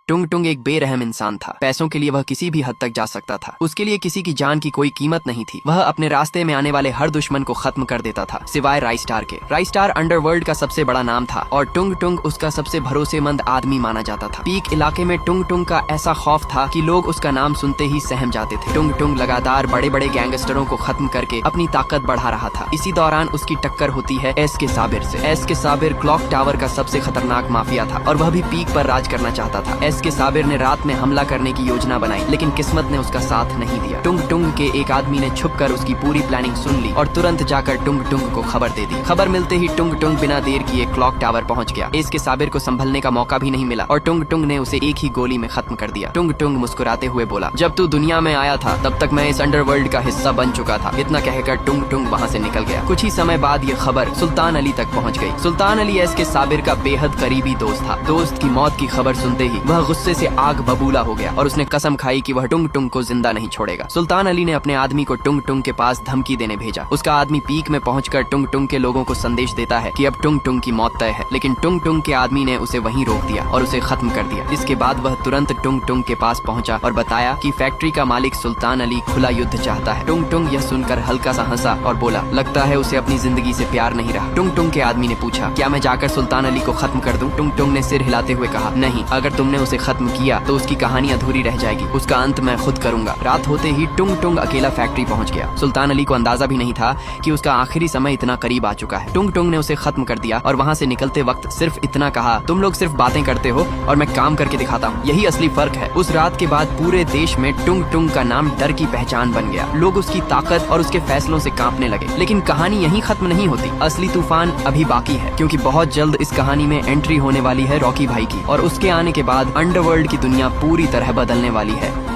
टुंग टुंग एक बेरहम इंसान था। पैसों के लिए वह किसी भी हद तक जा सकता था। उसके लिए किसी की जान की कोई कीमत नहीं थी। वह अपने रास्ते में आने वाले हर दुश्मन को खत्म कर देता था, सिवाय राइस्टार के। राइस्टार अंडरवर्ल्ड का सबसे बड़ा नाम था और टुंग टुंग उसका सबसे भरोसेमंद आदमी माना जाता था। पीक इलाके में टुंग टुंग का ऐसा खौफ था कि लोग उसका नाम सुनते ही सहम जाते थे। टुंग टुंग लगातार बड़े बड़े गैंगस्टरों को खत्म करके अपनी ताकत बढ़ा रहा था। इसी दौरान उसकी टक्कर होती है एस के साबिर से। एस के साबिर क्लॉक टावर का सबसे खतरनाक माफिया था और वह भी पीक पर राज करना चाहता था। एस के साबिर ने रात में हमला करने की योजना बनाई, लेकिन किस्मत ने उसका साथ नहीं दिया। टुंग टुंग के एक आदमी ने छुपकर उसकी पूरी प्लानिंग सुन ली और तुरंत जाकर टुंग टुंग को खबर दे दी। खबर मिलते ही टुंग टुंग बिना देर किए क्लॉक टावर पहुंच गया। एस के साबिर को संभलने का मौका भी नहीं मिला और टुंग टुंग ने उसे एक ही गोली में खत्म कर दिया। टुंग टुंग मुस्कुराते हुए बोला, जब तू दुनिया में आया था तब तक मैं इस अंडरवर्ल्ड का हिस्सा बन चुका था। इतना कहकर टुंग टुंग वहाँ से निकल गया। कुछ ही समय बाद ये खबर सुल्तान अली तक पहुँच गई। सुल्तान अली एस के साबिर का बेहद करीबी दोस्त था। दोस्त की मौत की खबर सुनते ही वह गुस्से से आग बबूला हो गया और उसने कसम खाई कि वह टुंग टुंग को जिंदा नहीं छोड़ेगा। सुल्तान अली ने अपने आदमी को टुंग टुंग के पास धमकी देने भेजा। उसका आदमी पीक में पहुंचकर टुंग टुंग के लोगों को संदेश देता है कि अब टुंग टुंग की मौत तय है, लेकिन टुंग टुंग के आदमी ने उसे वहीं रोक दिया और उसे खत्म कर दिया। इसके बाद वह तुरंत टुंग टुंग के पास पहुंचा और बताया कि फैक्ट्री का मालिक सुल्तान अली खुला युद्ध चाहता है। टुंग टुंग यह सुनकर हल्का सा हंसा और बोला, लगता है उसे अपनी जिंदगी से प्यार नहीं रहा। टुंग टुंग के आदमी ने पूछा, क्या मैं जाकर सुल्तान अली को खत्म कर दूं? टुंग टुंग ने सिर हिलाते हुए कहा, नहीं, अगर तुमने उसे खत्म किया तो उसकी कहानी अधूरी रह जाएगी। उसका अंत मैं खुद करूंगा। रात होते ही टुंग टुंग अकेला फैक्ट्री पहुंच गया। सुल्तान अली को अंदाजा भी नहीं था कि उसका आखिरी समय इतना करीब आ चुका है। टुंग टुंग ने उसे खत्म कर दिया और वहां से निकलते वक्त सिर्फ इतना कहा, तुम लोग सिर्फ बातें करते हो और मैं काम करके दिखाता हूँ, यही असली फर्क है। उस रात के बाद पूरे देश में टुंग टुंग का नाम डर की पहचान बन गया। लोग उसकी ताकत और उसके फैसलों से कांपने लगे। लेकिन कहानी यहीं खत्म नहीं होती। असली तूफान अभी बाकी है, क्योंकि बहुत जल्द इस कहानी में एंट्री होने वाली है रॉकी भाई की और उसके आने के बाद अंडरवर्ल्ड की दुनिया पूरी तरह बदलने वाली है।